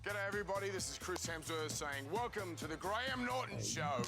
G'day, everybody. This is Chris Hemsworth saying welcome to the Graham Norton Show.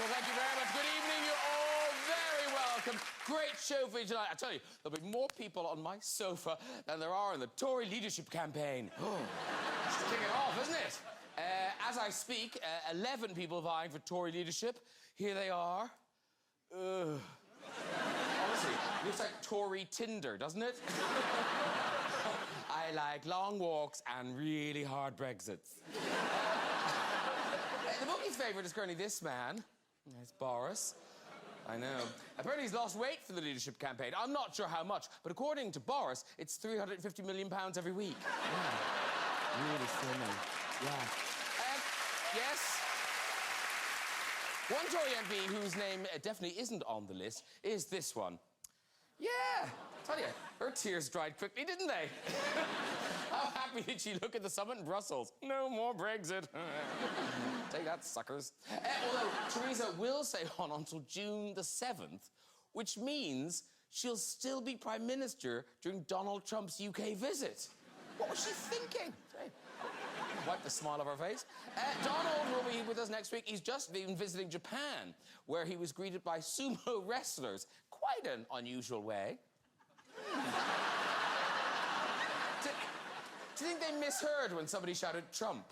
Thank you very much. Good evening. You're all very welcome. Great show for you tonight. I tell you, there'll be more people on my sofa than there are in the Tory leadership campaign. It's kicking off, isn't it? As I speak, 11 people vying for Tory leadership. Here they are. Honestly, looks like Tory Tinder, doesn't it? I like long walks and really hard Brexits. The bookie favourite is currently this man. It's Boris. I know. Apparently he's lost weight for the leadership campaign. I'm not sure how much, but according to Boris, it's £350 million every week. Yeah. Really slimming. Yeah. Yes? One Tory MP whose name definitely isn't on the list is this one. Yeah, I tell you, her tears dried quickly, didn't they? How happy did she look at the summit in Brussels? No more Brexit. Take that, suckers. Although Theresa will stay on until June the 7th, which means she'll still be Prime Minister during Donald Trump's UK visit. What was she thinking? Wipe the smile off her face. Donald will be with us next week. He's just been visiting Japan, where he was greeted by sumo wrestlers. Quite an unusual way. Do you think they misheard when somebody shouted Trump?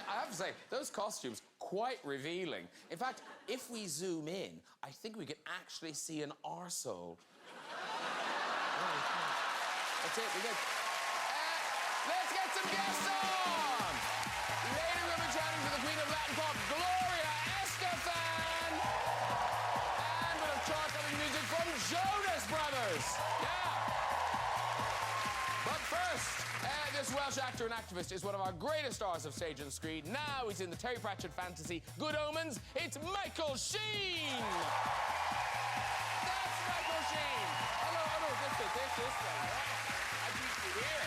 I have to say, those costumes, quite revealing. In fact, if we zoom in, I think we can actually see an arsehole. That's it, we're good. Let's get some guests on! Later we'll be chatting to the Queen of Latin Pop, Gloria, Estefan! And we'll have chart-topping music from Jonas Brothers! Yeah! But first, this Welsh actor and activist is one of our greatest stars of stage and screen. Now he's in the Terry Pratchett fantasy Good Omens. It's Michael Sheen! That's Michael Sheen! Hello, this thing. I keep you here.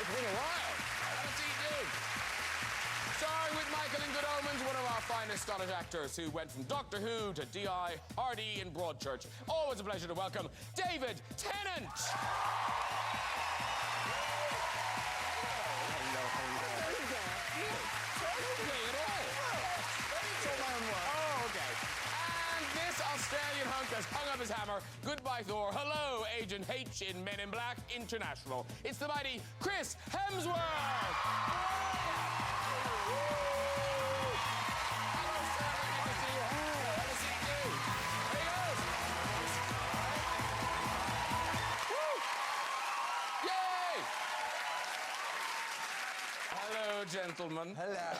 It's been a while. Haven't seen you. Starring with Michael in Good Omens, one of our finest Scottish actors who went from Doctor Who to D.I. Hardy in Broadchurch. Always a pleasure to welcome David Tennant! Australian hunk has hung up his hammer. Goodbye, Thor. Hello, Agent H in Men in Black International. It's the mighty Chris Hemsworth! Hello, sir. Good to see you. Good to see you. There he goes. Woo! Yay! Hello, gentlemen. Hello.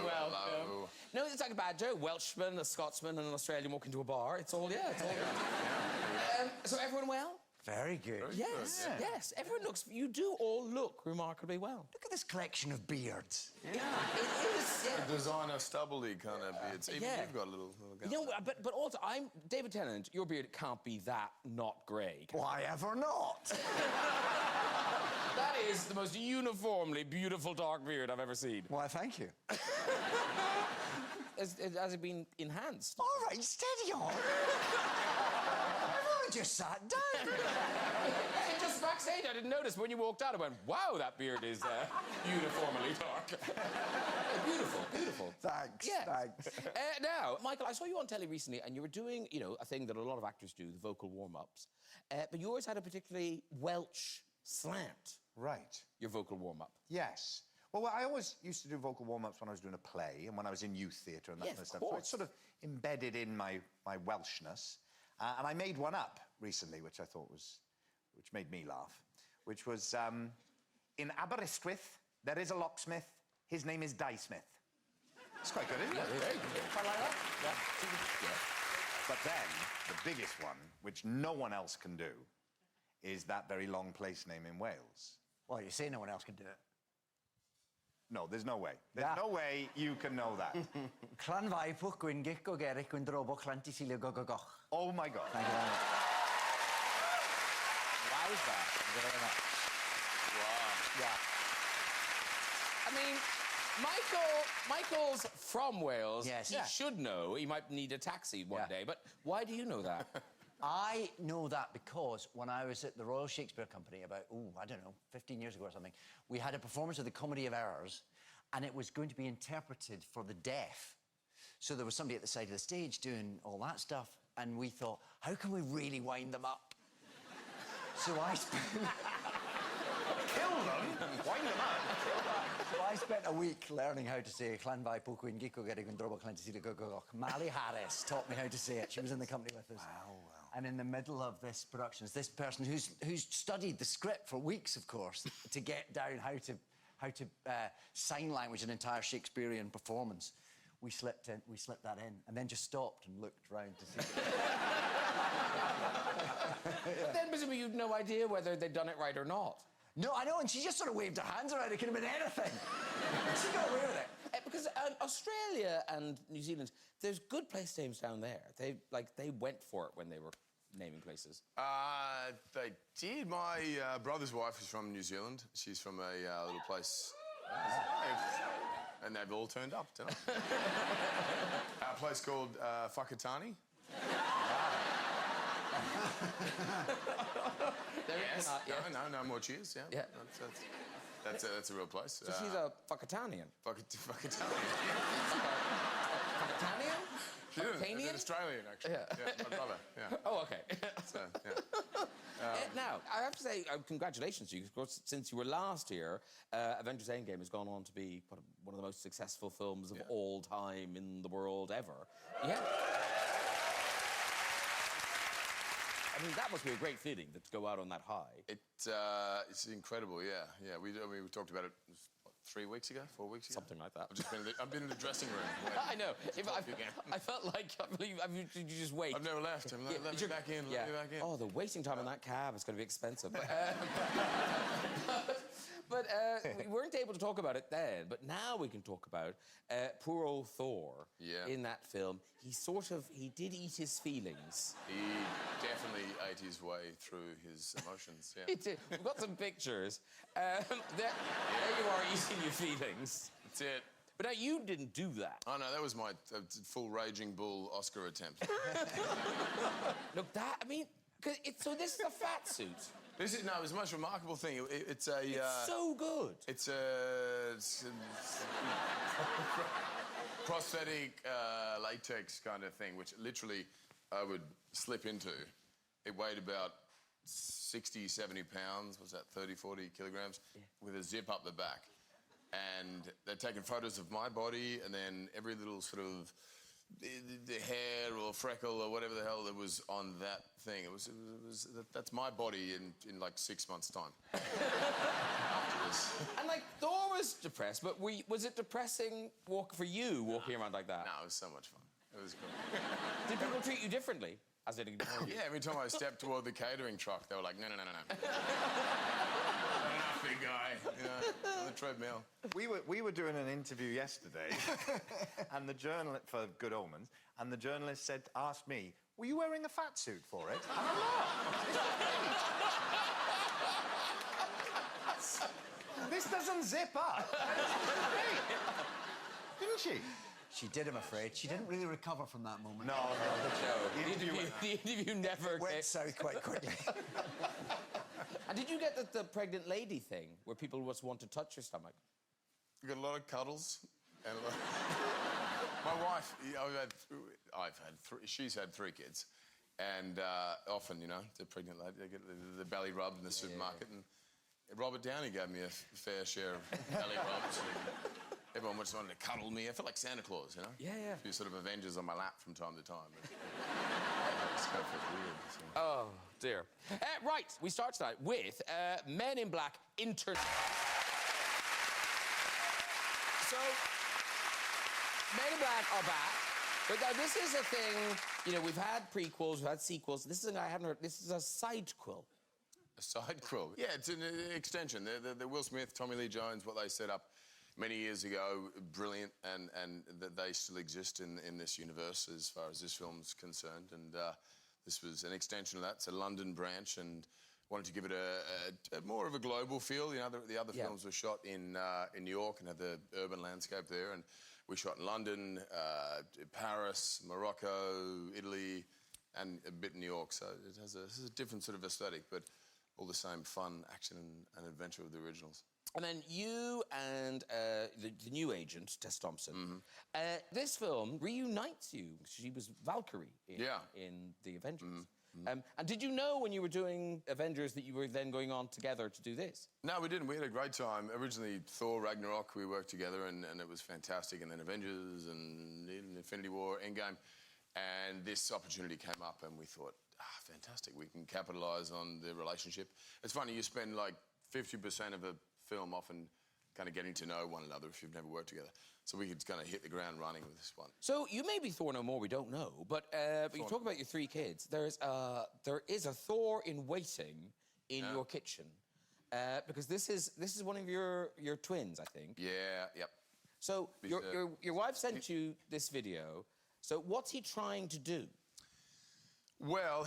Welcome. No, it's like a bad joke. Welshman, a Scotsman, and an Australian walk into a bar. It's all, yeah, it's all good. So everyone well? Very good. Yes, yes. Everyone looks... You do all look remarkably well. Look at this collection of beards. Yeah, it is. Yeah. A designer stubbly kind of beard. Even you've got a little you know, but also, I'm... David Tennant, your beard can't be that not grey. Why ever not? That is the most uniformly beautiful dark beard I've ever seen. Why, thank you. Has it been enhanced? All right, steady on. I've only just sat down. Just backstage, I didn't notice. But when you walked out, I went, wow, that beard is uniformly dark. Beautiful, beautiful. Thanks, yes. thanks. Now, Michael, I saw you on telly recently, and you were doing, you know, a thing that a lot of actors do, the vocal warm-ups. But yours had a particularly Welsh slant. Right. Your vocal warm-up. Yes. Well, I always used to do vocal warm-ups when I was doing a play and when I was in youth theatre and that kind of stuff. So it's sort of embedded in my Welshness. And I made one up recently, which I thought was... which made me laugh, which was, in Aberystwyth, there is a locksmith. His name is Dysmith. It's quite good, isn't it? Very good. I like that. Yeah. But then, the biggest one, which no one else can do, is that very long place name in Wales. Well, you say no one else can do it. No, there's no way. There's no way you can know that. Clan Vaipwch, Gwyn Gic o Gerrig, Gwyn Drobo, Clanty Silio Gogogoch. Oh, my God. Thank you very much. Wowza. Thank you very much. Wow. Yeah. I mean, Michael's from Wales. Yes. He Yeah. should know. He might need a taxi one day. But why do you know that? I know that because when I was at the Royal Shakespeare Company about, I don't know, 15 years ago or something, we had a performance of The Comedy of Errors, and it was going to be interpreted for the deaf. So there was somebody at the side of the stage doing all that stuff, and we thought, how can we really wind them up? So I spent... Kill them? Wind them up? So I spent a week learning how to say Clan Vaipwch, Gwyn Gic o Gerrig, Gwyn Drobo, Clanty Silio Gogogoch. Mally Harris taught me how to say it. She was in the company with us. Wow. And in the middle of this production is this person who's studied the script for weeks, of course, to get down how to sign language an entire Shakespearean performance. We slipped that in, and then just stopped and looked round to see. But then presumably you'd no idea whether they'd done it right or not. No, I know, and she just sort of waved her hands around. It could have been anything. She got away with it. Because Australia and New Zealand, there's good place names down there. They went for it when they were naming places. They did. My brother's wife is from New Zealand. She's from a little place. And they've all turned up tonight. A place called Whakatane. Yes. No more cheers. Yeah. That's a real place. So she's a Whakatanian. Whakatanian. Whakatanian? She's an Australian, actually. Yeah. My brother. Yeah. Oh, OK. So, yeah. Now, I have to say, congratulations to you, because since you were last here, Avengers Endgame has gone on to be one of the most successful films of all time in the world ever. Yeah. I mean, that must be a great feeling, to go out on that high. It's incredible, yeah. We talked about it, what, 3 weeks ago, 4 weeks ago? Something like that. I've been in the dressing room. I know. I felt like, did you just wait? I've never left. Let me back in, let me back in. Oh, the waiting time in that cab is going to be expensive. But we weren't able to talk about it then, but now we can talk about poor old Thor in that film. He did eat his feelings. He definitely ate his way through his emotions, yeah. He did. We've got some pictures. There you are, eating your feelings. That's it. But now, you didn't do that. Oh, no, that was my full Raging Bull Oscar attempt. Look, so this is a fat suit. It's the most remarkable thing. It's so good. It's a prosthetic latex kind of thing, which literally I would slip into. It weighed about 60, 70 pounds, was that 30, 40 kilograms, with a zip up the back. And they're taking photos of my body, and then every little sort of the hair or freckle or whatever the hell that was on that thing. That's my body in like 6 months' time. After this. And Thor was depressed, but was it depressing for you walking around like that? No, it was so much fun. It was cool. Did people treat you differently? As in ignore you? Yeah, every time I stepped toward the catering truck, they were like, no. Not enough, big guy. On the treadmill. We were doing an interview yesterday, and the journalist for Good Omens, and the journalist asked me, "Were you wearing a fat suit for it?" And I'm not. This doesn't zip up. Didn't she? She did, I'm afraid. She didn't really recover from that moment. No. The interview never went south quite quickly. And did you get the pregnant lady thing, where people just want to touch your stomach? You got a lot of cuddles. And a lot... My wife, she's had 3 kids. And often, the pregnant lady, they get the belly rub in the supermarket. And Robert Downey gave me a fair share of belly rubs. Everyone just wanted to cuddle me. I felt like Santa Claus, Yeah. A few sort of Avengers on my lap from time to time. It's kind of weird. So. Oh, dear. Right, we start tonight with Men in Black International. So, Men in Black are back. But now, this is a thing, we've had prequels, we've had sequels. This is a thing I hadn't heard. This is a sidequel. A sidequel? Yeah, it's an extension. The Will Smith, Tommy Lee Jones, what they set up. many years ago, brilliant, and that they still exist in this universe as far as this film's concerned. And this was an extension of that. It's a London branch, and wanted to give it a more of a global feel. You know, the other films were shot in New York and had the urban landscape there, and we shot in London, Paris, Morocco, Italy, and a bit in New York. So it has a different sort of aesthetic, but all the same fun, action, and adventure of the originals. And then you and the new agent, Tess Thompson, this film reunites you. She was Valkyrie in the Avengers. And did you know when you were doing Avengers that you were then going on together to do this? No, we didn't. We had a great time. Originally, Thor, Ragnarok, we worked together, and it was fantastic. And then Avengers, and Infinity War, Endgame. And this opportunity came up, and we thought, fantastic, we can capitalise on the relationship. It's funny, you spend like 50% of a film often kind of getting to know one another if you've never worked together. So we could kind of hit the ground running with this one. So you may be Thor no more, we don't know, but you talk about your 3 kids. There is a Thor in waiting in your kitchen, because this is one of your twins, I think. Yeah, yep. So your wife sent you this video. So what's he trying to do? Well,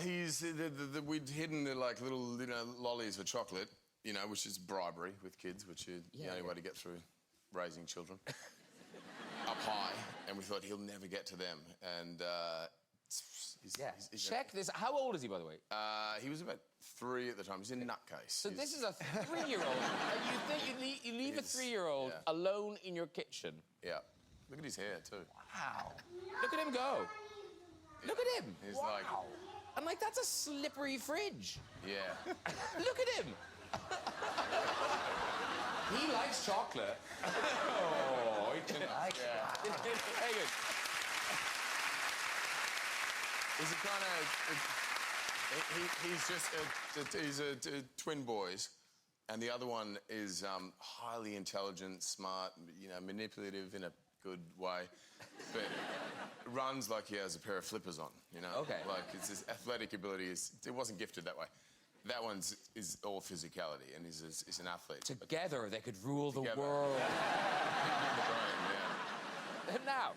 we'd hidden the like little lollies of chocolate, which is bribery with kids, which is the only way to get through raising children. Up high, and we thought he'll never get to them. And check this. How old is he, by the way? He was about 3 at the time. He's in nutcase. So this is a 3-year-old. And you think you leave a 3-year-old alone in your kitchen? Yeah. Look at his hair too. Wow. Look at him go. Look at him. He's like... I'm like, that's a slippery fridge. Yeah. Look at him. He likes chocolate. Oh, he can... Very good. He's a kind of... He's a twin boys, and the other one is highly intelligent, smart, manipulative in a good way, but runs like he has a pair of flippers on, Okay. Like, his athletic ability it wasn't gifted that way. That one's is all physicality, and he's an athlete. Together, they could rule the world. Now,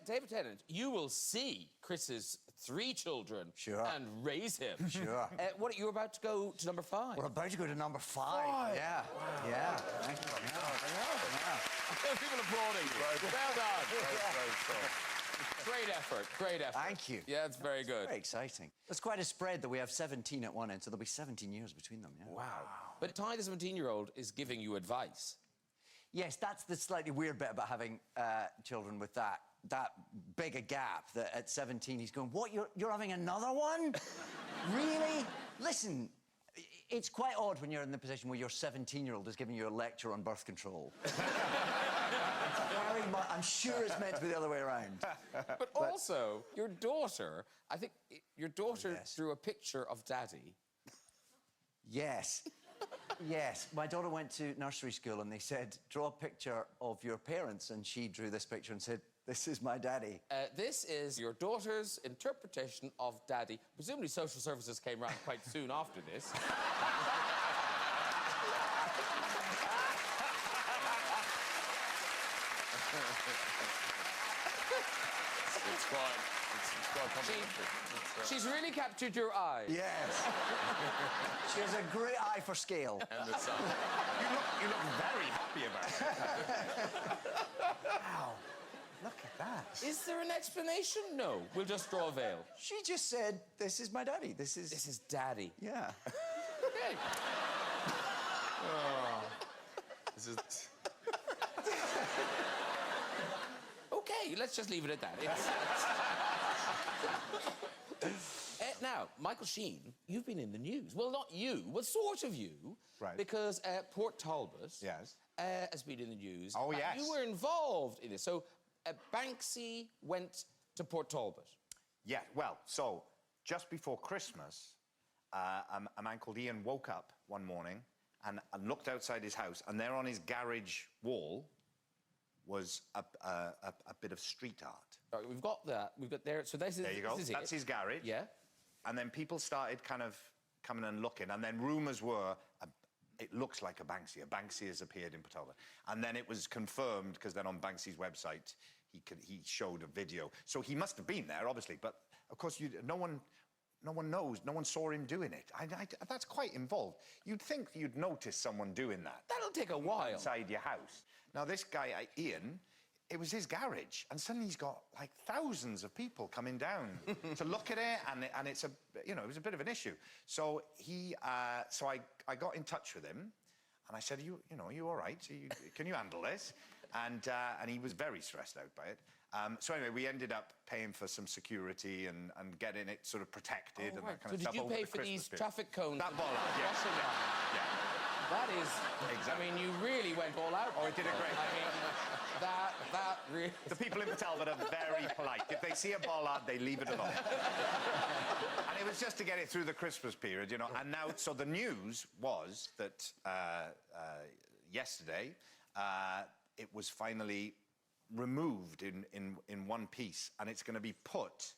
David Tennant, you will see Chris's 3 children and raise him. Sure. What, you're about to go to number 5? We're about to go to number 5. Yeah. Wow. Yeah. Thank you. People applauding you. Well done. Great effort. Great effort. Thank you. Yeah, it's very good. Very exciting. It's quite a spread that we have 17 at one end, so there'll be 17 years between them. Yeah. Wow. But Ty, the 17-year-old, is giving you advice. Yes, that's the slightly weird bit about having children with that big a gap, that at 17 he's going, what, you're having another one? Really? Listen, it's quite odd when you're in the position where your 17-year-old is giving you a lecture on birth control. Very much, I'm sure it's meant to be the other way around. But also, your daughter, I think your daughter drew a picture of Daddy. Yes. Yes, my daughter went to nursery school and they said, draw a picture of your parents, and she drew this picture and said, this is my daddy. This is your daughter's interpretation of Daddy. Presumably social services came round quite soon after this. It's quite complicated. She's really captured your eye. Yes. She has a great eye for scale. And the sun. You look very happy about it. Wow. Look at that. Is there an explanation? No. We'll just draw a veil. She just said, this is my daddy. This is Daddy. Yeah. Okay. This is... Okay, let's just leave it at that. Now, Michael Sheen, you've been in the news. Well, not you, well, sort of you. Right. Because Port Talbot has been in the news. Oh, yes. You were involved in this. So Banksy went to Port Talbot. Yeah, well, so just before Christmas, a man called Ian woke up one morning and looked outside his house, and there on his garage wall was a bit of street art. Right, we've got that. We've got there. So this is. There you go. This is That's his garage. Yeah. And then people started kind of coming and looking, and then rumours were it looks like a Banksy. A Banksy has appeared in Port. And then it was confirmed, because then on Banksy's website, he showed a video. So he must have been there, obviously, but of course, no one knows, no one saw him doing it. That's quite involved. You'd think you'd notice someone doing that. That'll take a while. Inside your house. Now, this guy, Ian, it was his garage, and suddenly he's got, like, thousands of people coming down to look at it, and it's it was a bit of an issue. So I got in touch with him, and I said, are you all right? Can you handle this? And he was very stressed out by it. So anyway, we ended up paying for some security and getting it sort of protected and that kind of stuff. So did you pay for these traffic cones? That bollard, yes. Yeah. That is... Exactly. I mean, you really went all out. Oh, it did a great... I mean, that really... The people in Talbot are very polite. If they see a bollard, they leave it alone. And it was just to get it through the Christmas period, And now, so the news was that yesterday, it was finally removed in one piece, and it's going to be put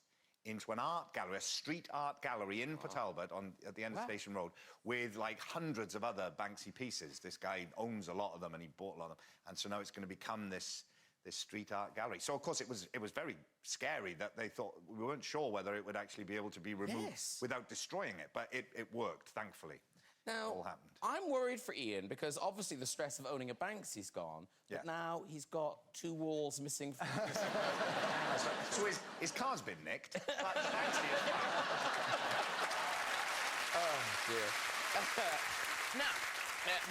into an art gallery, a street art gallery in Port Talbot at the end of Station Road, with like hundreds of other Banksy pieces. This guy owns a lot of them, and he bought a lot of them, and so now it's going to become this street art gallery. So of course it was very scary that they thought, we weren't sure whether it would actually be able to be removed without destroying it, but it worked, thankfully. Now, all happened. I'm worried for Ian because obviously the stress of owning a Banksy's gone, but now he's got 2 walls missing from his So his car's been nicked, but Banksy is fine. Oh, dear. Now,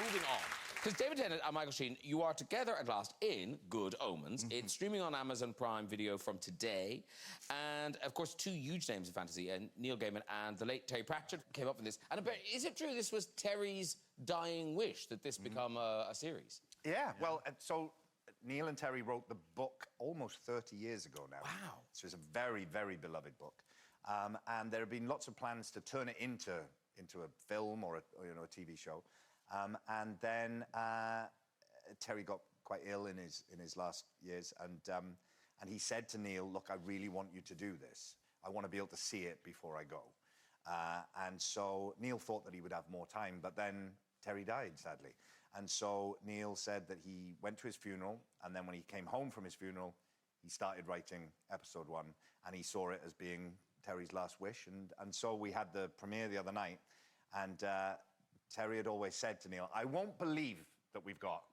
moving on. Because David Tennant and Michael Sheen, you are together at last in Good Omens. It's streaming on Amazon Prime Video from today. And, of course, 2 huge names in fantasy, Neil Gaiman and the late Terry Pratchett came up with this. And is it true this was Terry's dying wish, that this become a series? Yeah, well, so Neil and Terry wrote the book almost 30 years ago now. Wow. So it's a very, very beloved book. And there have been lots of plans to turn it into a film or a TV show. And then Terry got quite ill in his last years, and he said to Neil, "Look, I really want you to do this. I want to be able to see it before I go." And so Neil thought that he would have more time, but then Terry died, sadly. And so Neil said that he went to his funeral, and then when he came home from his funeral, he started writing episode 1, and he saw it as being Terry's last wish. And so we had the premiere the other night, and Terry had always said to Neil, "I won't believe that we've got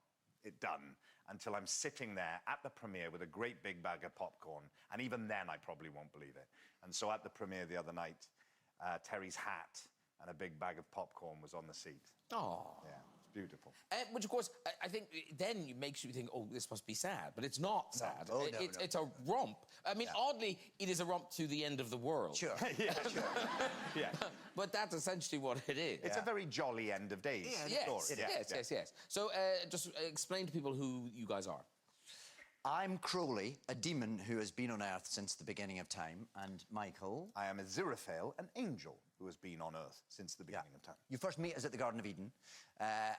it done until I'm sitting there at the premiere with a great big bag of popcorn, and even then I probably won't believe it." And so at the premiere the other night, Terry's hat and a big bag of popcorn was on the seat. Oh. Yeah, it's beautiful. Which, of course, I think then it makes you think, oh, this must be sad. But it's not sad. No. It's a romp. I mean, oddly, it is a romp to the end of the world. Sure. Yeah, sure. Yeah. But that's essentially what it is. It's a very jolly end of days story. Yes. So just explain to people who you guys are. I'm Crowley, a demon who has been on Earth since the beginning of time, and Michael... I am Aziraphale, an angel who has been on Earth since the beginning of time. You first meet us at the Garden of Eden,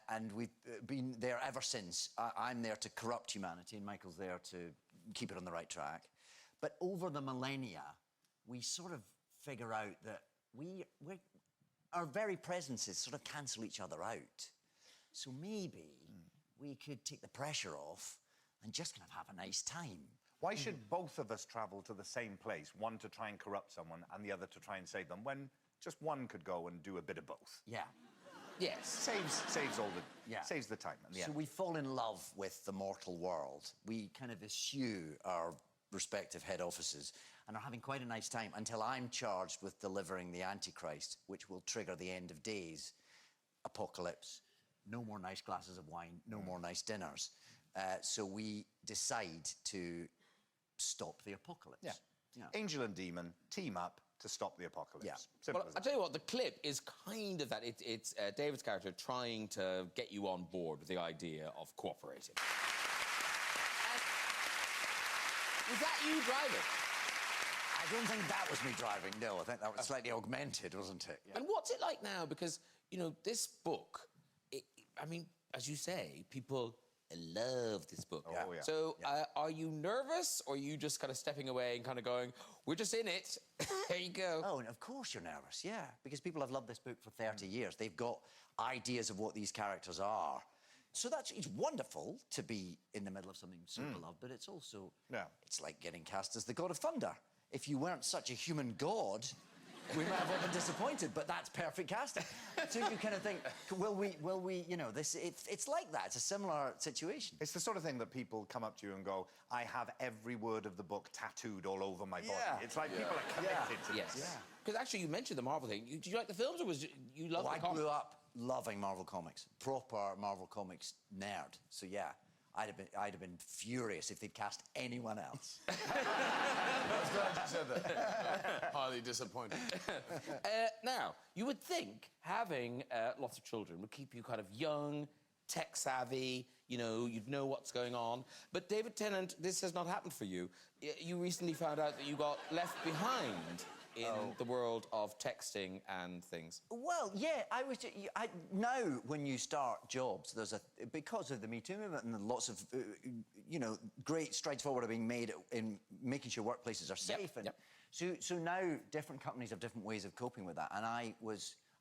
and we've been there ever since. I'm there to corrupt humanity, and Michael's there to keep it on the right track. But over the millennia, we sort of figure out that our very presences sort of cancel each other out. So maybe we could take the pressure off and just kind of have a nice time. Why should both of us travel to the same place, one to try and corrupt someone and the other to try and save them, when just one could go and do a bit of both? Yeah. Yes. Saves the time. So we fall in love with the mortal world. We kind of eschew our respective head offices and are having quite a nice time until I'm charged with delivering the Antichrist, which will trigger the end of days, apocalypse, no more nice glasses of wine, no more nice dinners. So we decide to stop the apocalypse. Yeah. Angel and demon team up to stop the apocalypse. Yeah. Simple Well, as I'll tell you what, the clip is kind of that. It's David's character trying to get you on board with the idea of cooperating. Was that you driving? I don't think that was me driving, no. I think that was slightly augmented, wasn't it? Yeah. And what's it like now? Because, you know, this book, I mean, as you say, people I love this book. Oh, yeah. So, are you nervous, or are you just kind of stepping away and kind of going, we're just in it, there you go? Oh, and of course you're nervous, yeah. Because people have loved this book for 30 years. They've got ideas of what these characters are. So it's wonderful to be in the middle of something so beloved, but it's also... Yeah. It's like getting cast as the god of thunder. If you weren't such a human god, we might have all been disappointed, but that's perfect casting. So you kind of think, will we, you know, it's like that. It's a similar situation. It's the sort of thing that people come up to you and go, I have every word of the book tattooed all over my body. Yeah. It's like people are connected to Yes. this. Because actually, you mentioned the Marvel thing. Did you like the films, or was you love the I comics? grew up loving Marvel Comics. Proper Marvel Comics nerd. So, yeah. I'd have been furious if they'd cast anyone else. I was glad you said that. Highly disappointed. Now, you would think having lots of children would keep you kind of young, tech-savvy, you know, you'd know what's going on. But David Tennant, this has not happened for you. You recently found out that you got left behind in the world of texting and things. Well, yeah, now when you start jobs, because of the Me Too movement and lots of, you know, great strides forward are being made in making sure workplaces are safe. So now different companies have different ways of coping with that. And I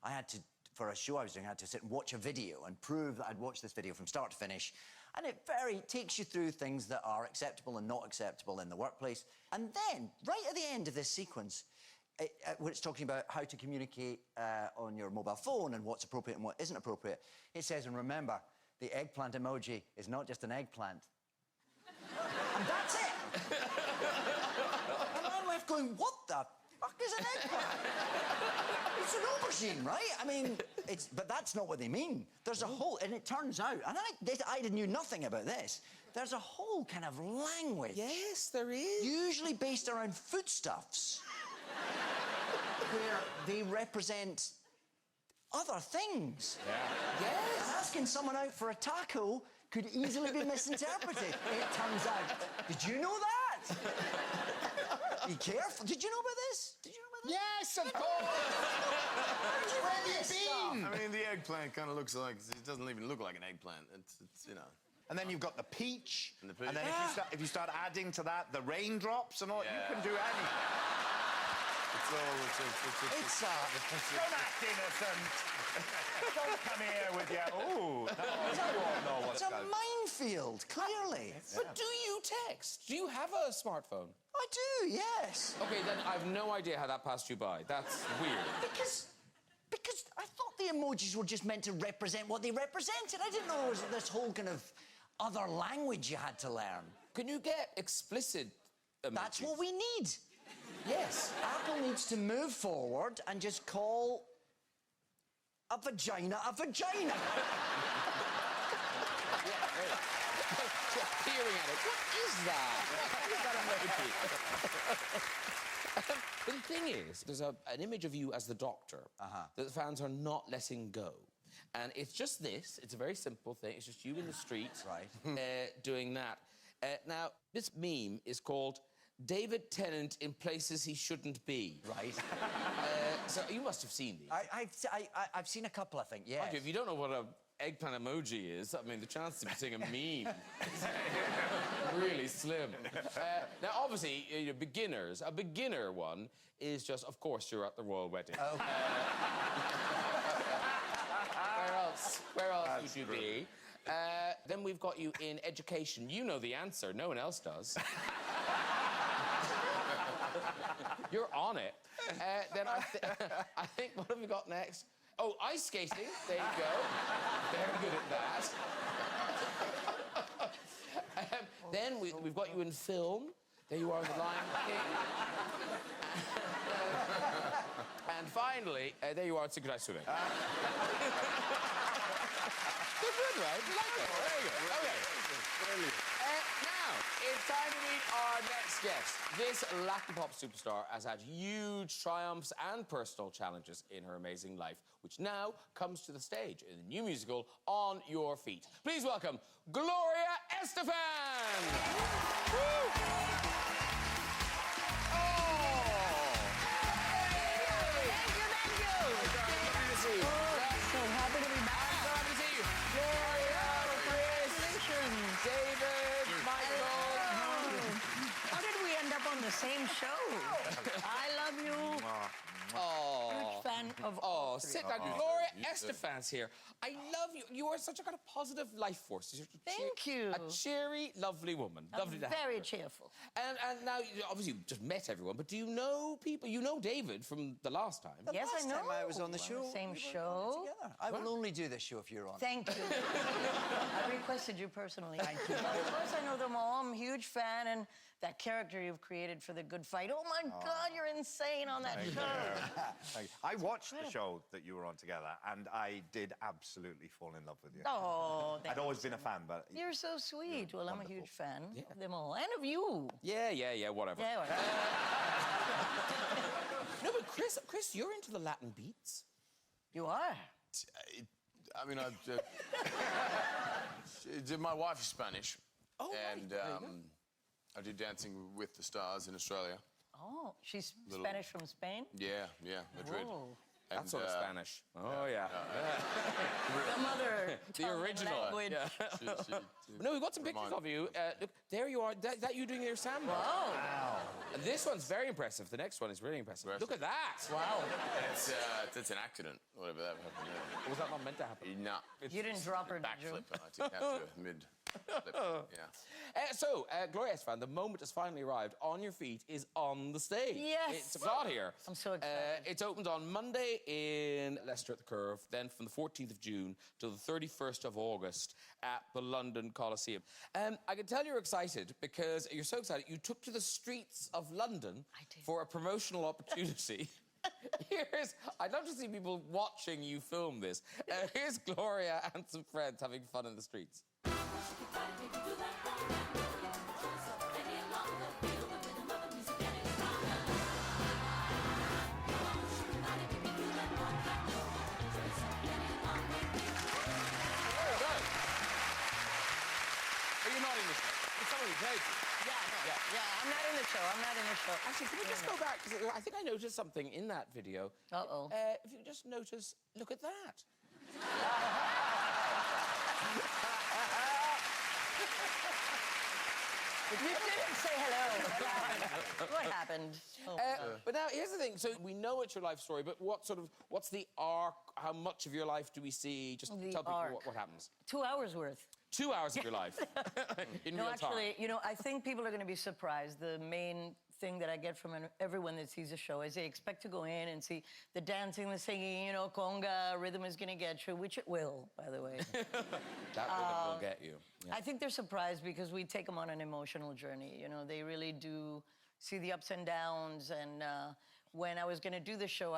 had to, for a show I was doing, I had to sit and watch a video and prove that I'd watched this video from start to finish. And it takes you through things that are acceptable and not acceptable in the workplace. And then, right at the end of this sequence, when it's talking about how to communicate on your mobile phone and what's appropriate and what isn't appropriate, it says, and remember, the eggplant emoji is not just an eggplant. And that's it! And I'm left going, what the fuck is an eggplant? It's an aubergine, right? I mean, but that's not what they mean. There's a whole, and it turns out, and I knew nothing about this, there's a whole kind of language. Yes, there is. Usually based around foodstuffs. Where they represent other things. Yeah. Yes. Asking someone out for a taco could easily be misinterpreted. It turns out. Did you know that? Be careful. Did you know about this? Did you know about this? Yes, of course. Where have you been? I mean, the eggplant kind of looks like... It doesn't even look like an eggplant. It's you know... And then you've got the peach. And the peach. And then if you start adding to that, the raindrops and all, you can do anything. Don't act innocent. Don't come here with your... Ooh, no, It's a minefield, clearly. But do you text? Do you have a smartphone? I do, yes. OK, then I've no idea how that passed you by. That's weird. Because I thought the emojis were just meant to represent what they represented. I didn't know there was this whole kind of other language you had to learn. Can you get explicit emojis? That's what we need. Yes. Apple needs to move forward and just call a vagina a vagina. Peering at it. What is that? What is that emoji? But the thing is, there's an image of you as the doctor that the fans are not letting go. And it's just this. It's a very simple thing. It's just you in the street doing that. Now, this meme is called David Tennant in places he shouldn't be. Right. So you must have seen these. I've seen a couple, I think, yeah. If you don't know what an eggplant emoji is, I mean, the chances of seeing a meme is really slim. Now, obviously, you know, beginners, a beginner one is just, of course, you're at the royal wedding. Okay. Where else would you be? Then we've got you in education. You know the answer. No one else does. You're on it. Then I think, what have we got next? Oh, ice skating. There you go. Very good at that. Then we've got you in film. There you are in The Lion King. And finally, there you are at synchronized swimming. They're good, right? You like it? Very good. Okay. Brilliant. Now, it's time to meet our next guest. This Latin pop superstar has had huge triumphs and personal challenges in her amazing life, which now comes to the stage in the new musical On Your Feet. Please welcome Gloria Estefan! Woo! sit down. Gloria Estefan's here. I love you. You are such a kind of positive life force. You're Thank you. A cheery, lovely woman. Lovely to have Very her. cheerful. And now, obviously, you've just met everyone, but do you know people? You know David from the last time. Yes, I know. Last time I was on the show, Same we were show. together. I will only do this show if you're on. Thank you. I requested you personally. Thank you. Of course, I know them all. I'm a huge fan, and that character you've created for The Good Fight. Oh, my God, you're insane on that show. Thank you. I watched the show that you were on together, and I did absolutely fall in love with you. Oh, I'd always been a fan, but... You're so sweet. Well, I'm a wonderful. huge fan of them all. And of you. Yeah, whatever. Yeah, whatever. No, but Chris, you're into the Latin beats. You are. I mean, my wife is Spanish. Oh, right. And There you go. I did Dancing with the Stars in Australia. Oh, she's Spanish from Spain? Yeah, Madrid. Whoa. That sort of Spanish. Oh, yeah. The mother The tongue and original. language. Yeah. No, we've got some pictures of you. Look, there you are. That you doing your samba. Wow. This one's very impressive. The next one is really impressive. Look at that. Wow. It's an accident, whatever that happened. Yeah. Was that not meant to happen? No. You didn't drop her, did you? Backflip, and I took out to a mid. Yeah. Gloria Estefan, the moment has finally arrived. On your feet is on the stage. Yes. It's got here. I'm so excited. It's opened on Monday in Leicester at the Curve, then from the 14th of June till the 31st of August at the London Coliseum. I can tell you're excited because you're so excited. You took to the streets of London for a promotional opportunity. I'd love to see people watching you film this. Here's Gloria and some friends having fun in the streets. Yeah, I'm not in the show. Actually, can we just go back? 'Cause I think I noticed something in that video. Uh-oh. If you just notice, look at that. You didn't say hello. What happened? Oh, But now, here's the thing. So we know it's your life story, but what's the arc? How much of your life do we see? Just The tell people arc. what happens. 2 hours worth. 2 hours of your life in No, real time. actually, you know, I think people are going to be surprised. The main thing that I get from everyone that sees the show is they expect to go in and see the dancing, the singing, you know, conga, rhythm is going to get you, which it will, by the way. That rhythm will get you. Yeah. I think they're surprised because we take them on an emotional journey. You know, they really do see the ups and downs. And when I was going to do the show,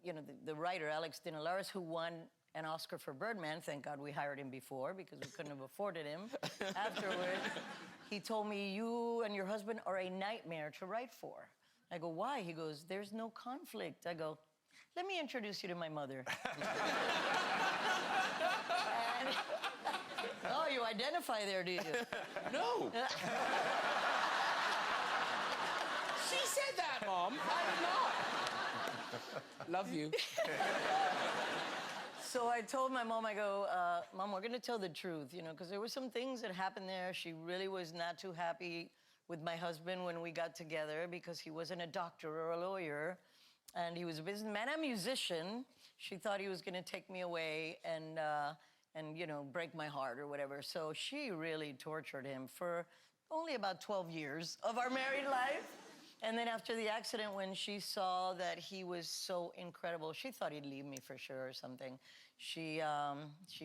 the writer, Alex Dinelaris, who won an Oscar for Birdman, thank God we hired him before because we couldn't have afforded him. Afterwards, he told me, you and your husband are a nightmare to write for. I go, why? He goes, there's no conflict. I go, let me introduce you to my mother. And, oh, you identify there, do you? No. She said that, Mom. I did not. Love you. So I told my mom, I go, Mom, we're going to tell the truth, you know, because there were some things that happened there. She really was not too happy with my husband when we got together because he wasn't a doctor or a lawyer. And he was a businessman and musician. She thought he was going to take me away and, you know, break my heart or whatever. So she really tortured him for only about 12 years of our married life. And then after the accident, when she saw that he was so incredible, she thought he'd leave me for sure or something. She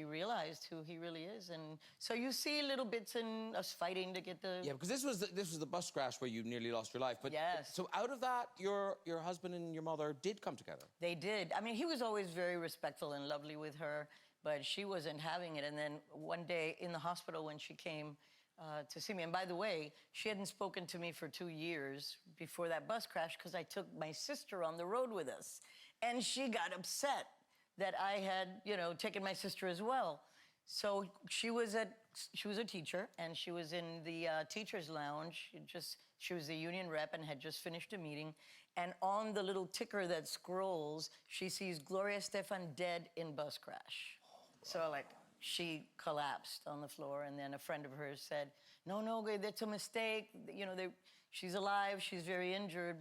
realized who he really is. And so you see little bits in us fighting to get the... Yeah, because this was the bus crash where you nearly lost your life. But yes. So out of that, your husband and your mother did come together. They did. I mean, he was always very respectful and lovely with her, but she wasn't having it. And then one day in the hospital when she came to see me, and by the way, she hadn't spoken to me for 2 years before that bus crash because I took my sister on the road with us. And she got upset that I had, you know, taken my sister as well. So she was a teacher, and she was in the teacher's lounge. She was the union rep and had just finished a meeting. And on the little ticker that scrolls, she sees Gloria Estefan dead in bus crash. So, like, she collapsed on the floor, and then a friend of hers said, no, that's a mistake. You know, she's alive, she's very injured,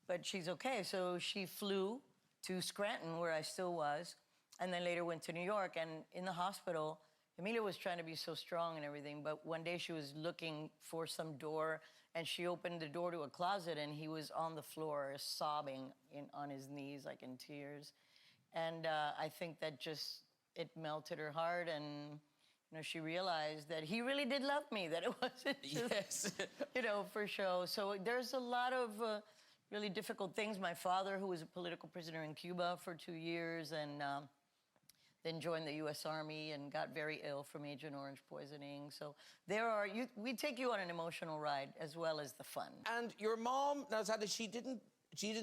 but she's okay. So she flew to Scranton, where I still was, and then later went to New York. And in the hospital, Emilia was trying to be so strong and everything, but one day she was looking for some door, and she opened the door to a closet, and he was on the floor sobbing on his knees, like in tears. And I think that just, it melted her heart, and you know, she realized that he really did love me, that it wasn't just, you know, for show. So there's a lot of really difficult things. My father, who was a political prisoner in Cuba for 2 years, and then joined the U.S. Army and got very ill from Agent Orange poisoning. So there are, we take you on an emotional ride as well as the fun. And your mom, now sadly, she didn't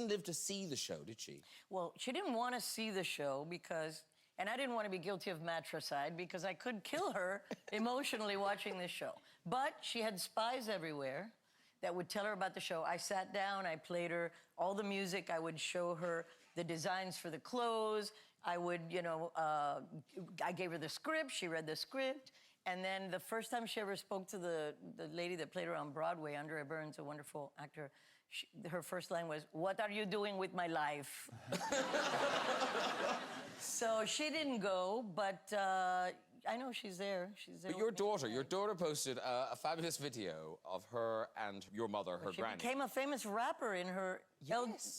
live to see the show, did she? Well, she didn't want to see the show because, and I didn't want to be guilty of matricide because I could kill her emotionally watching this show. But she had spies everywhere that would tell her about the show. I sat down, I played her all the music, I would show her the designs for the clothes, I would, you know, I gave her the script, she read the script, and then the first time she ever spoke to the lady that played her on Broadway, Andrea Burns, a wonderful actor, her first line was, "What are you doing with my life?" So she didn't go, but I know she's there. She's there. But your daughter posted a fabulous video of her and your mother, her granny. She became a famous rapper in her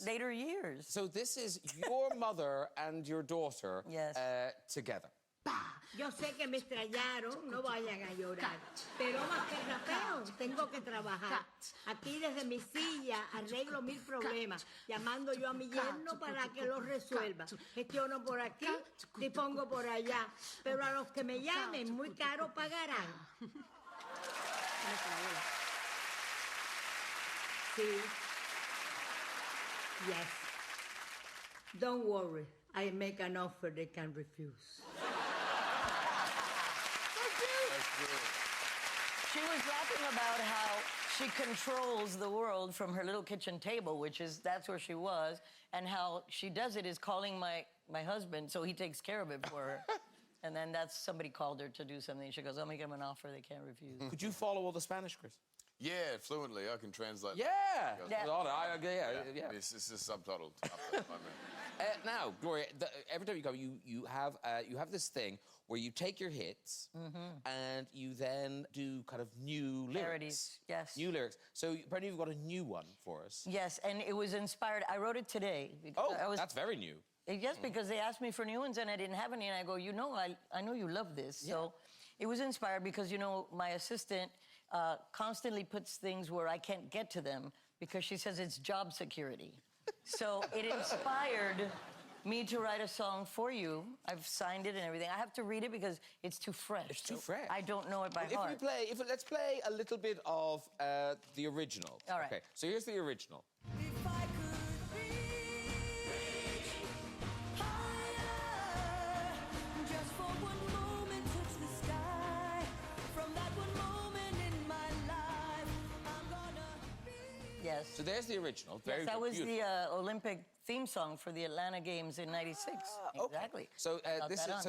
later years. So this is your mother and your daughter together. Yo sé que me extrañaron, no vayan a llorar. Pero más que rapeo, tengo que trabajar. Aquí desde mi silla arreglo 1000 problemas, llamando yo a mi yerno para que los resuelva. Gestiono por aquí, dispongo por allá. Pero a los que me llamen, muy caro pagarán. Sí. Yes. Don't worry, I make an offer they can refuse. She was rapping about how she controls the world from her little kitchen table, that's where she was, and how she does it is calling my husband, so he takes care of it for her. And then somebody called her to do something. She goes, "I'll make them an offer they can't refuse." Could you follow all the Spanish, Chris? Yeah, fluently. I can translate. Yeah. This is subtitled. Now, Gloria, every time you come, you have this thing where you take your hits and you then do kind of new lyrics. Parodies, yes. New lyrics. So apparently you've got a new one for us. Yes, and it was inspired. I wrote it today. That's very new. Yes, because they asked me for new ones and I didn't have any, and I go, you know, I know you love this. Yeah. So it was inspired because, you know, my assistant constantly puts things where I can't get to them because she says it's job security. So it inspired me to write a song for you. I've signed it and everything. I have to read it because it's too fresh. It's too fresh. I don't know it by heart. Let's play a little bit of the original. All right. Okay, so here's the original. If I could reach higher, just for one moment touch the sky. From that one moment in my life, I'm gonna be... Yes. So there's the original. Very That was beautiful. the Olympic theme song for the Atlanta Games in '96. Exactly. So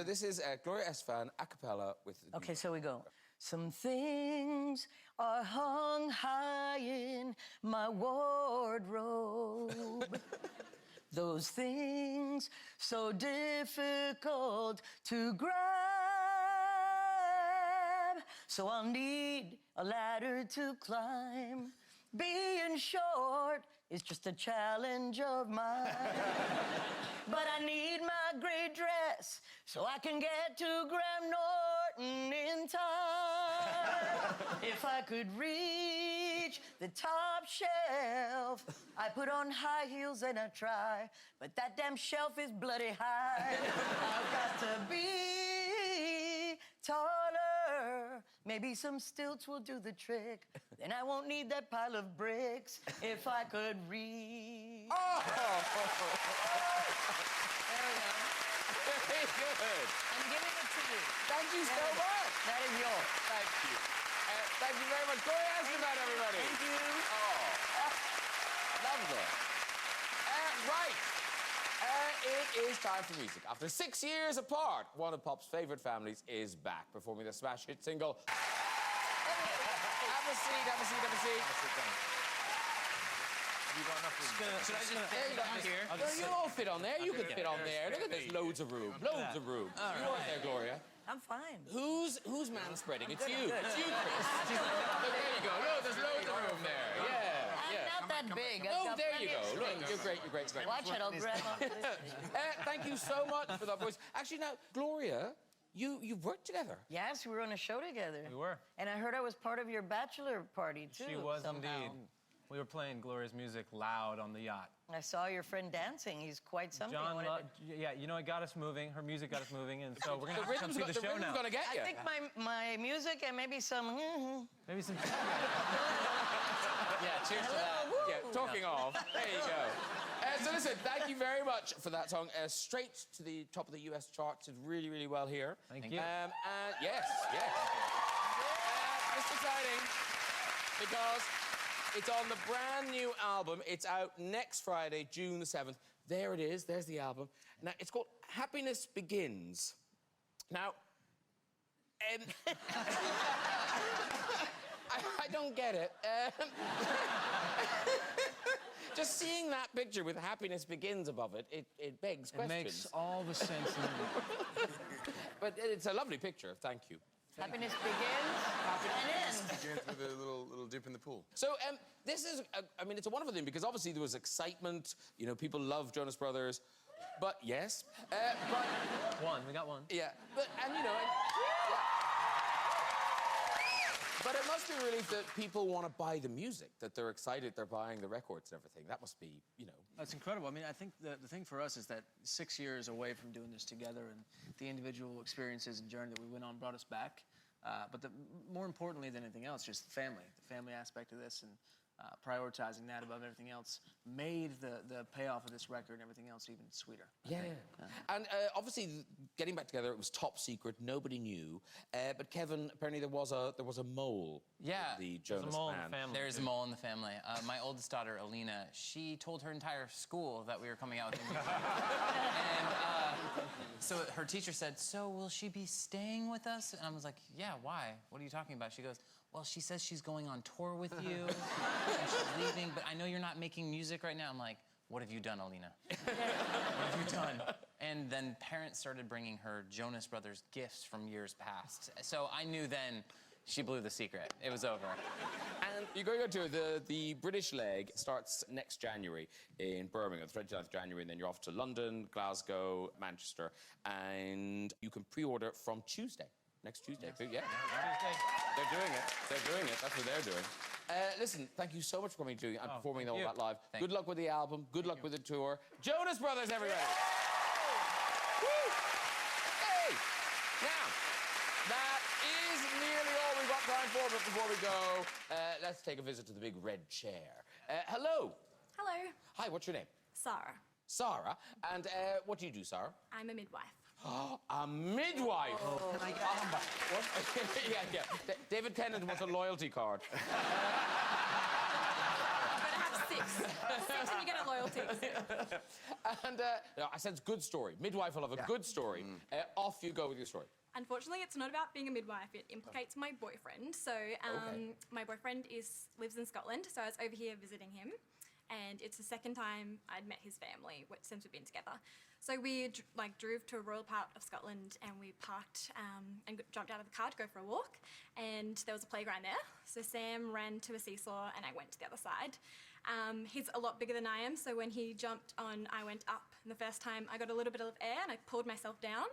this is Gloria Estefan a cappella with. Okay, so we go. Some things are hung high in my wardrobe. Those things so difficult to grab. So I'll need a ladder to climb. Being short is just a challenge of mine. But I need my gray dress so I can get to Graham Norton in time. If I could reach the top shelf, I put on high heels and I try, but that damn shelf is bloody high. I've got to be taller. Maybe some stilts will do the trick. Then I won't need that pile of bricks if I could reach. Oh! There we go. Very good. I'm giving it to you. Thank you so much. That is yours. Thank you. Thank you very much. Gloria Estefan, everybody. Thank you. Oh, lovely. Right. It is time for music. After 6 years apart, one of Pop's favourite families is back, performing the smash hit single. Have a seat, have a seat, have a seat. You got enough room. Should I just There you go. here? Well, You'll all fit on there. You can fit on there. Look at this, loads of room. Loads of room. You are there, Gloria. I'm fine. Who's manspreading? It's good, you. I'm good. It's you, Chris. Look, there you go. Look, there's loads of room there. Yeah. I'm not that big. I've Oh, got there you plenty go. of Look, space. you're great. You're great. You're great. Watch it, I'll grab on this. Thank you so much for that voice. Actually, now, Gloria, you've worked together. Yes, we were on a show together. We were. And I heard I was part of your bachelor party, too. She was somehow. indeed. We were playing Gloria's music loud on the yacht. I saw your friend dancing. He's quite something. Yeah, you know, it got us moving. Her music got us moving, and so we're gonna The have to come rhythm's see the show now. gonna get I you. think my music and maybe some. Maybe some. Yeah, cheers to that. Hello, woo. Yeah, talking of. There you go. So listen, thank you very much for that song. Straight to the top of the US charts. Did really, really well here. Thank you. And yes. It's exciting because it's on the brand new album. It's out next Friday, June the 7th. There it is. There's the album. Now, it's called Happiness Begins. Now, I don't get it. Just seeing that picture with Happiness Begins above it, it begs It questions. makes all the sense in the world. But it's a lovely picture. Thank you. Happiness begins and ends. Begins with a little dip in the pool. So, this is, I mean, it's a wonderful thing because obviously there was excitement. You know, people love Jonas Brothers. But, yes. But, We got one. yeah. But, and, you know, but it must be a relief that people want to buy the music, that they're excited they're buying the records and everything. That must be, you know... That's incredible. I mean, I think the thing for us is that 6 years away from doing this together and the individual experiences and journey that we went on brought us back. But more importantly than anything else, just the family aspect of this and prioritizing that above everything else made the payoff of this record and everything else even sweeter. I think. And obviously, getting back together, it was top secret. Nobody knew. But Kevin, apparently there was a mole. Yeah. In the Jonas There's a mole in clan. the family. There's a mole in the family. My oldest daughter, Alina, she told her entire school that we were coming out with a music. And so her teacher said, "So will she be staying with us?" And I was like, "Yeah, why? What are you talking about?" She goes, "Well, she says she's going on tour with you, and she's leaving, but I know you're not making music right now." I'm like, "What have you done, Alina? What have you done?" And then parents started bringing her Jonas Brothers gifts from years past. So I knew then she blew the secret. It was over. And you're going to the British leg starts next January in Birmingham, the 29th of January, and then you're off to London, Glasgow, Manchester, and you can pre-order from Tuesday. Next Tuesday. Yeah. They're doing it. They're doing it. That's what they're doing. Listen, thank you so much for coming to and performing all that live. Thank Good luck with the album. Good luck with the tour. Jonas Brothers, everybody. Woo! Hey! Now, that is nearly all we've got time for, but before we go, let's take a visit to the big red chair. Hello. Hello, Hi, what's your name? Sarah. Sarah. And what do you do, Sarah? I'm a midwife. A midwife. Can I get on back? What? yeah. David Tennant wants a loyalty card. I'm gonna have 6. 6 and you get a loyalty. And no, I said it's good story. Midwife will have a good story. Off you go with your story. Unfortunately, it's not about being a midwife. It implicates my boyfriend. So my boyfriend lives in Scotland, so I was over here visiting him. And it's the second time I'd met his family since we've been together. So we drove to a rural part of Scotland and we parked and jumped out of the car to go for a walk. And there was a playground there. So Sam ran to a seesaw and I went to the other side. He's a lot bigger than I am, so when he jumped on, I went up. And the first time I got a little bit of air and I pulled myself down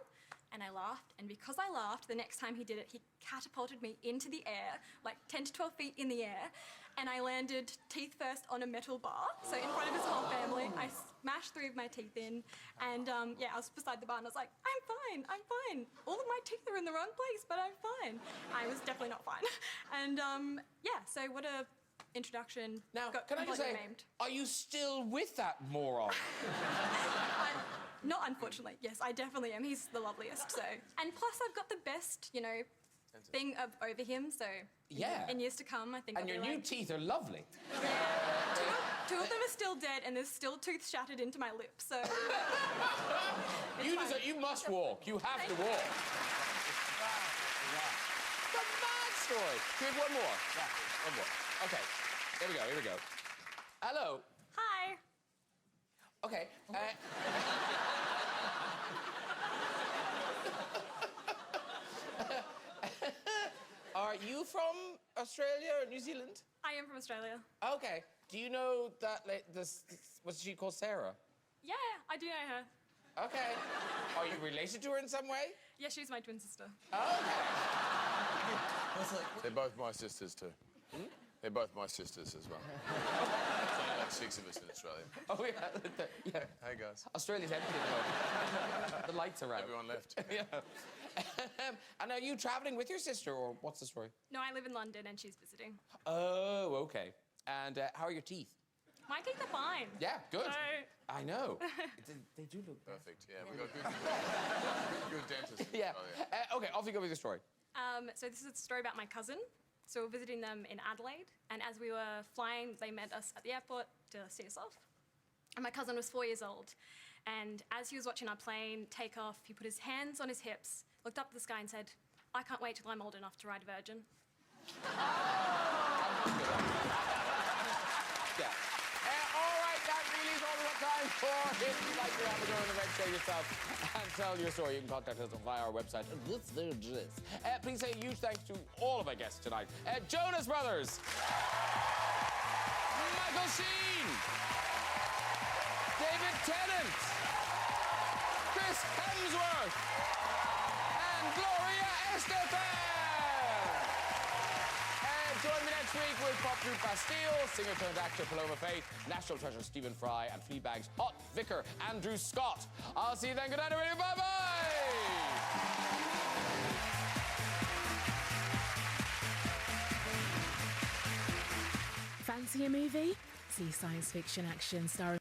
and I laughed. And because I laughed, the next time he did it, he catapulted me into the air, like 10 to 12 feet in the air. And I landed teeth first on a metal bar, so in front of his whole family. I smashed 3 of my teeth in, and I was beside the bar and I was like, I'm fine. All of my teeth are in the wrong place, but I'm fine. I was definitely not fine. And so what a introduction. Now, Got can I just say, completely maimed. are you still with that moron? Not unfortunately, yes, I definitely am. He's the loveliest, so. And plus I've got the best, thing over him, so in years to come, I think And I'll your be new like, teeth are lovely. two of them are still dead, and there's still tooth shattered into my lip, so... You must walk. You have to walk. The mad story. Do we have one more? Yeah. One more. Okay. Here we go. Hello. Okay. Are you from Australia or New Zealand? I am from Australia. Okay. Do you know that was she called Sarah? Yeah, I do know her. Okay. Are you related to her in some way? Yeah, she's my twin sister. They're both my sisters too. They're both my sisters as well. There's only like 6 of us in Australia. Oh, yeah. Hey, guys. Australia's empty at the moment. The lights are out. Everyone left. Yeah. And are you traveling with your sister, or what's the story? No, I live in London and she's visiting. Oh, okay. And how are your teeth? My teeth are fine. Yeah, good. So, I know. They do look Perfect. Yeah, we got good dentists. in Yeah. Australia. Okay, off you go with your story. so this is a story about my cousin. So we're visiting them in Adelaide, and as we were flying, they met us at the airport to see us off. And my cousin was 4 years old, and as he was watching our plane take off, he put his hands on his hips, looked up at the sky and said, "I can't wait till I'm old enough to ride a Virgin." Yeah. All right, that really is all we've got time for. If you'd like to have a go in the red show yourself and tell your story, you can contact us via our website. Please say a huge thanks to all of our guests tonight. Jonas Brothers, Michael Sheen, David Tennant, Chris Hemsworth, and Gloria Estefan. Join me next week with pop group Bastille, singer-turned-actor Paloma Faith, National Treasure Stephen Fry, and Fleabag's hot vicar Andrew Scott. I'll see you then. Good night, everybody. Bye-bye! Fancy a movie? See science fiction action starring